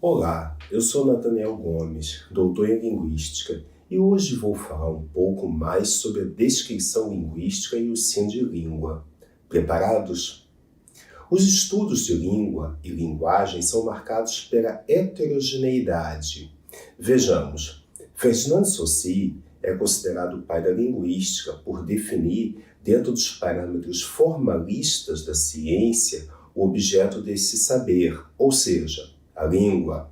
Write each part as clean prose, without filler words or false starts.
Olá, eu sou Nathaniel Gomes, doutor em Linguística, e hoje vou falar um pouco mais sobre a descrição linguística e o ensino de língua. Preparados? Os estudos de língua e linguagem são marcados pela heterogeneidade. Vejamos, Ferdinand de Saussure é considerado o pai da linguística por definir, dentro dos parâmetros formalistas da ciência, o objeto desse saber, ou seja, a língua.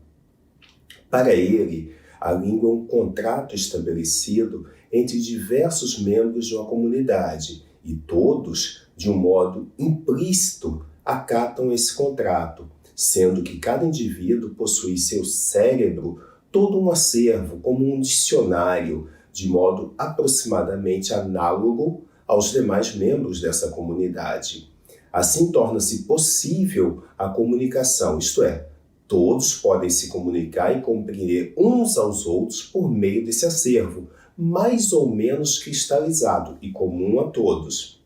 Para ele, a língua é um contrato estabelecido entre diversos membros de uma comunidade e todos, de um modo implícito, acatam esse contrato, sendo que cada indivíduo possui em seu cérebro todo um acervo, como um dicionário, de modo aproximadamente análogo aos demais membros dessa comunidade. Assim torna-se possível a comunicação, isto é, todos podem se comunicar e compreender uns aos outros por meio desse acervo, mais ou menos cristalizado e comum a todos.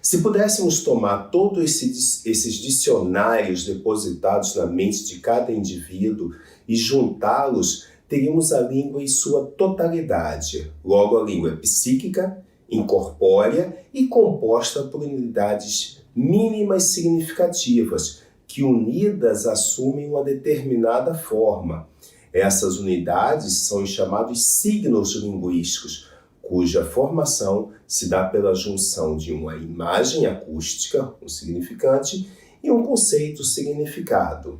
Se pudéssemos tomar todos esses dicionários depositados na mente de cada indivíduo e juntá-los, teríamos a língua em sua totalidade. Logo, a língua é psíquica, incorpórea e composta por unidades mínimas significativas, que unidas assumem uma determinada forma. Essas unidades são os chamados signos linguísticos, cuja formação se dá pela junção de uma imagem acústica, um significante, e um conceito significado.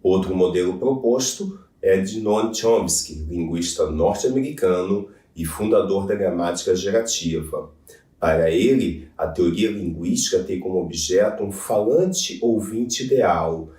Outro modelo proposto é de Noam Chomsky, linguista norte-americano e fundador da gramática gerativa. Para ele, a teoria linguística tem como objeto um falante-ouvinte ideal,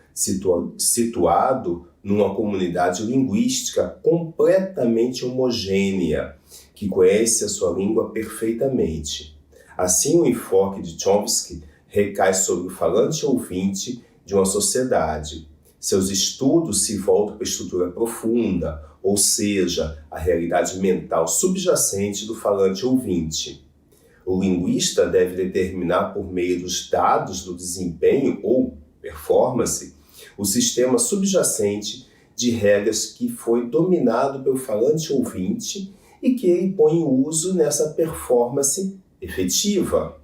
situado numa comunidade linguística completamente homogênea, que conhece a sua língua perfeitamente. Assim, o enfoque de Chomsky recai sobre o falante-ouvinte de uma sociedade. Seus estudos se voltam para a estrutura profunda, ou seja, a realidade mental subjacente do falante-ouvinte. O linguista deve determinar por meio dos dados do desempenho ou performance o sistema subjacente de regras que foi dominado pelo falante ouvinte e que ele põe em uso nessa performance efetiva.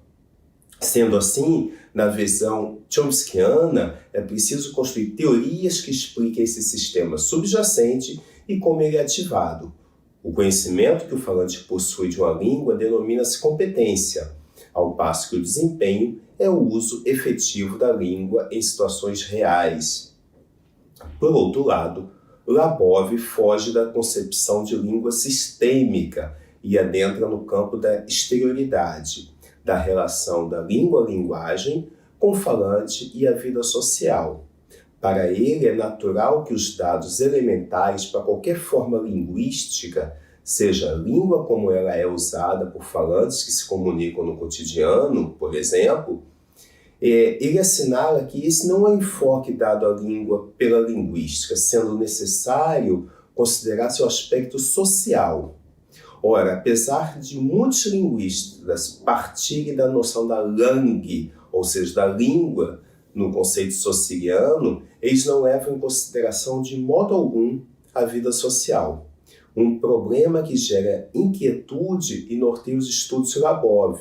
Sendo assim, na visão chomskiana, é preciso construir teorias que expliquem esse sistema subjacente e como ele é ativado. O conhecimento que o falante possui de uma língua denomina-se competência, ao passo que o desempenho é o uso efetivo da língua em situações reais. Por outro lado, Labov foge da concepção de língua sistêmica e adentra no campo da exterioridade, da relação da língua-linguagem com o falante e a vida social. Para ele, é natural que os dados elementares para qualquer forma linguística, seja a língua como ela é usada por falantes que se comunicam no cotidiano, por exemplo, ele assinala que esse não é o enfoque dado à língua pela linguística, sendo necessário considerar seu aspecto social. Ora, apesar de muitos linguistas partirem da noção da langue, ou seja, da língua, no conceito saussuriano, eles não levam em consideração de modo algum a vida social. Um problema que gera inquietude e norteia os estudos de Labov.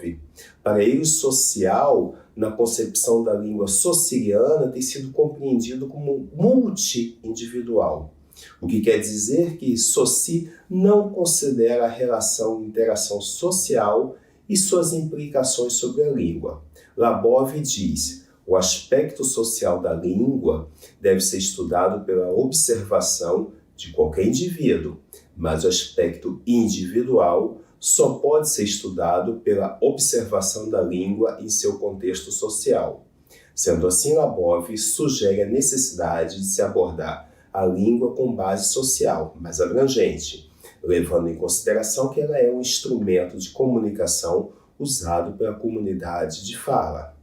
Para ele, o social, na concepção da língua saussuriana, tem sido compreendido como multi-individual. O que quer dizer que Saussure não considera a relação e interação social e suas implicações sobre a língua. Labov diz: o aspecto social da língua deve ser estudado pela observação de qualquer indivíduo, mas o aspecto individual só pode ser estudado pela observação da língua em seu contexto social. Sendo assim, Labov sugere a necessidade de se abordar a língua com base social, mais abrangente, levando em consideração que ela é um instrumento de comunicação usado pela comunidade de fala.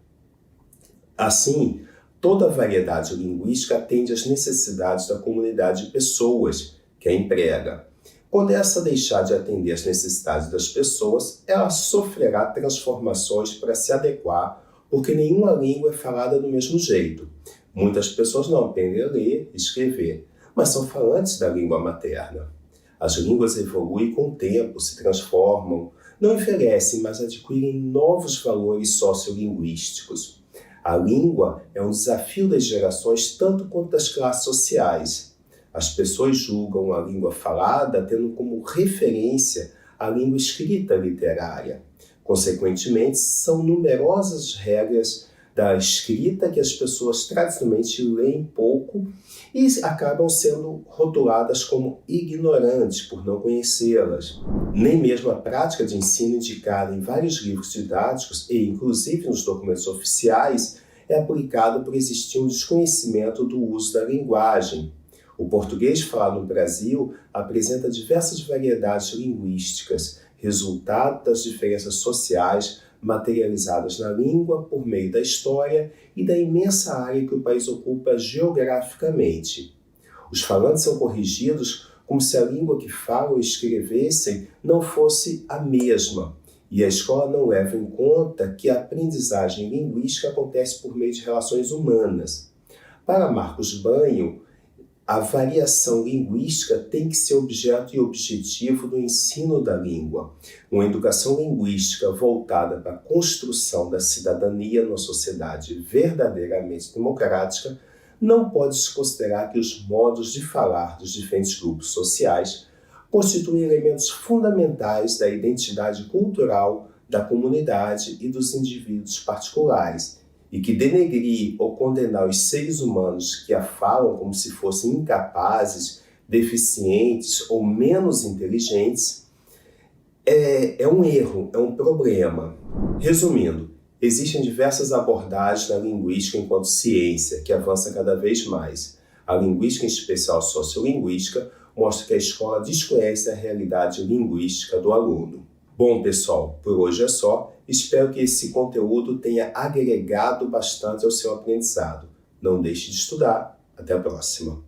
Assim, toda a variedade linguística atende às necessidades da comunidade de pessoas que a emprega. Quando essa deixar de atender às necessidades das pessoas, ela sofrerá transformações para se adequar, porque nenhuma língua é falada do mesmo jeito. Muitas pessoas não aprendem a ler e escrever, mas são falantes da língua materna. As línguas evoluem com o tempo, se transformam, não envelhecem, mas adquirem novos valores sociolinguísticos. A língua é um desafio das gerações tanto quanto das classes sociais. As pessoas julgam a língua falada tendo como referência a língua escrita literária. Consequentemente, são numerosas as regras da escrita que as pessoas tradicionalmente leem pouco e acabam sendo rotuladas como ignorantes por não conhecê-las. Nem mesmo a prática de ensino indicada em vários livros didáticos e inclusive nos documentos oficiais é aplicada por existir um desconhecimento do uso da linguagem. O português falado no Brasil apresenta diversas variedades linguísticas, resultado das diferenças sociais materializadas na língua por meio da história e da imensa área que o país ocupa geograficamente. Os falantes são corrigidos como se a língua que falam e escrevessem não fosse a mesma, e a escola não leva em conta que a aprendizagem linguística acontece por meio de relações humanas. Para Marcos Banho, a variação linguística tem que ser objeto e objetivo do ensino da língua. Uma educação linguística voltada para a construção da cidadania numa sociedade verdadeiramente democrática não pode se considerar que os modos de falar dos diferentes grupos sociais constituem elementos fundamentais da identidade cultural da comunidade e dos indivíduos particulares, e que denegrir ou condenar os seres humanos que a falam como se fossem incapazes, deficientes ou menos inteligentes é um erro, é um problema. Resumindo, existem diversas abordagens na linguística enquanto ciência, que avança cada vez mais. A linguística, em especial a sociolinguística, mostra que a escola desconhece a realidade linguística do aluno. Bom, pessoal, por hoje é só. Espero que esse conteúdo tenha agregado bastante ao seu aprendizado. Não deixe de estudar. Até a próxima.